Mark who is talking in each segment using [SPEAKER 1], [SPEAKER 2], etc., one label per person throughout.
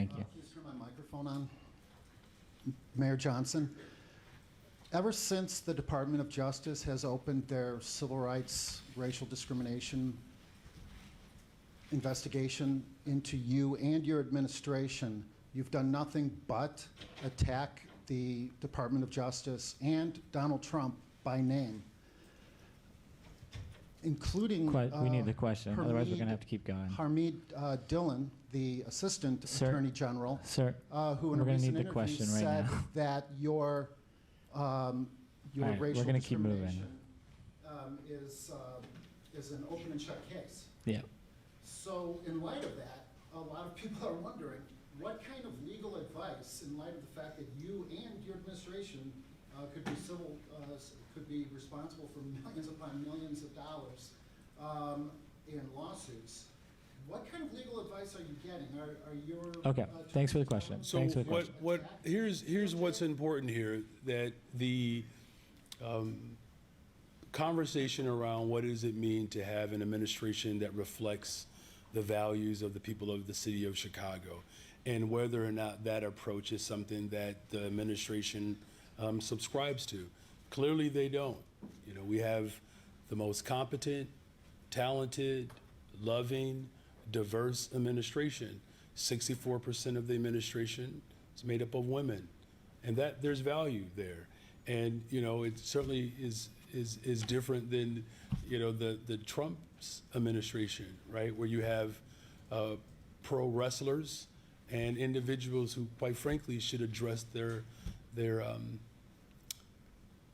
[SPEAKER 1] Thank you.
[SPEAKER 2] Please turn my microphone on. Mayor Johnson, ever since the Department of Justice has opened their civil rights, racial discrimination investigation into you and your administration, you've done nothing but attack the Department of Justice and Donald Trump by name, including
[SPEAKER 1] We need the question, otherwise we're going to have to keep going.
[SPEAKER 2] Harmeed Dillon, the Assistant
[SPEAKER 1] Sir,
[SPEAKER 2] Attorney General,
[SPEAKER 1] Sir,
[SPEAKER 2] who in
[SPEAKER 1] we're
[SPEAKER 2] a
[SPEAKER 1] going to
[SPEAKER 2] recent
[SPEAKER 1] need the
[SPEAKER 2] interview
[SPEAKER 1] question right
[SPEAKER 2] said
[SPEAKER 1] now.
[SPEAKER 2] that your
[SPEAKER 1] right,
[SPEAKER 2] racial
[SPEAKER 1] we're gonna keep moving.
[SPEAKER 2] discrimination is an open and shut case.
[SPEAKER 1] Yeah.
[SPEAKER 2] So in light of that, a lot of people are wondering, what kind of legal advice, in light of the fact that you and your administration could be responsible for millions upon millions of dollars in lawsuits, what kind of legal advice are you getting? Are your
[SPEAKER 1] Okay, thanks for the question.
[SPEAKER 3] So
[SPEAKER 1] Thanks for the question.
[SPEAKER 3] here's what's important here, that the conversation around what does it mean to have an administration that reflects the values of the people of the city of Chicago, and whether or not that approach is something that the administration subscribes to. Clearly they don't. You know, we have the most competent, talented, loving, diverse administration. 64% of the administration is made up of women, and that there's value there. And you know, it certainly is different than, you know, the Trump's administration, right, where you have pro wrestlers and individuals who, quite frankly, should address their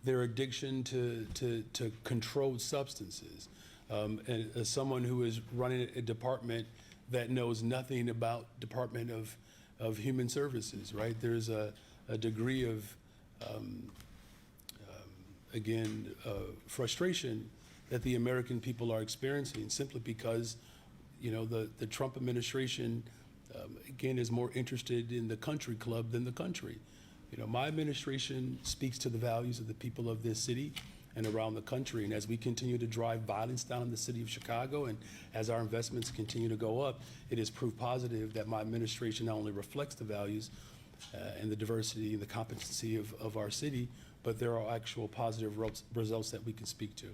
[SPEAKER 3] addiction to controlled substances. And as someone who is running a department that knows nothing about Department of Human Services, right? There's a degree of frustration that the American people are experiencing, simply because, you know, the Trump administration again is more interested in the country club than the country. You know, my administration speaks to the values of the people of this city and around the country. And as we continue to drive violence down in the city of Chicago, and as our investments continue to go up, it is proof positive that my administration not only reflects the values and the diversity and the competency of our city, but there are actual positive results that we can speak to.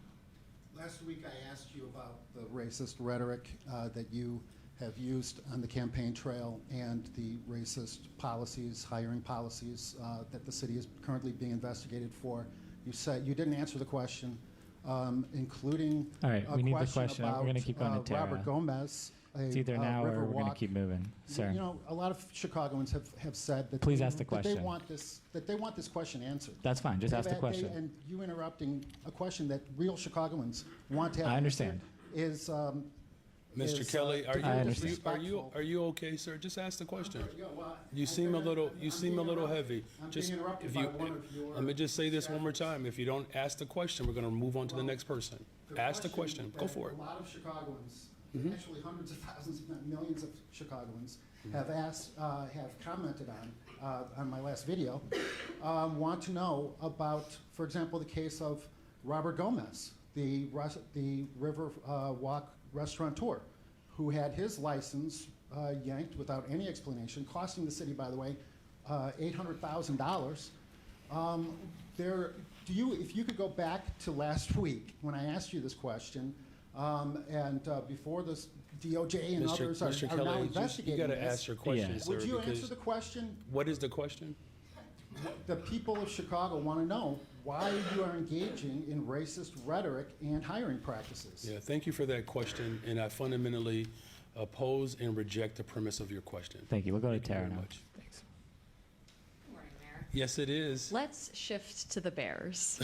[SPEAKER 2] Last week I asked you about the racist rhetoric that you have used on the campaign trail and the racist policies, hiring policies that the city is currently being investigated for. You said you didn't answer the question, including
[SPEAKER 1] All right, we need the question.
[SPEAKER 2] about
[SPEAKER 1] We're going to keep going to Tara.
[SPEAKER 2] Robert Gomez.
[SPEAKER 1] It's either now or we're going to keep moving, sir.
[SPEAKER 2] You know, a lot of Chicagoans have said that
[SPEAKER 1] Please ask the question.
[SPEAKER 2] that they want this question answered.
[SPEAKER 1] That's fine. Just ask the question.
[SPEAKER 2] And you interrupting a question that real Chicagoans want to have
[SPEAKER 1] I understand.
[SPEAKER 2] Is
[SPEAKER 3] Mr. Kelly, are you okay, sir? Just ask the question. You seem a little heavy. Just let me just say this one more time. If you don't ask the question, we're going to move on to the next person. Ask the question. Go for it.
[SPEAKER 2] A lot of Chicagoans, actually hundreds of thousands, if not millions of Chicagoans, have commented on my last video, want to know about, for example, the case of Robert Gomez, the River Walk restaurateur, who had his license yanked without any explanation, costing the city, by the way, $800,000. If you could go back to last week when I asked you this question, and before this DOJ and others are now investigating
[SPEAKER 3] you got to
[SPEAKER 2] this,
[SPEAKER 3] ask your question, sir.
[SPEAKER 2] would you answer the question?
[SPEAKER 3] What is the question?
[SPEAKER 2] The people of Chicago want to know why you are engaging in racist rhetoric and hiring practices.
[SPEAKER 3] Yeah, thank you for that question, and I fundamentally oppose and reject the premise of your question.
[SPEAKER 1] Thank you. We'll go to Tara
[SPEAKER 3] very
[SPEAKER 1] now.
[SPEAKER 3] much.
[SPEAKER 1] Thanks.
[SPEAKER 4] Good morning, Mayor.
[SPEAKER 3] Yes, it is.
[SPEAKER 4] Let's shift to the Bears.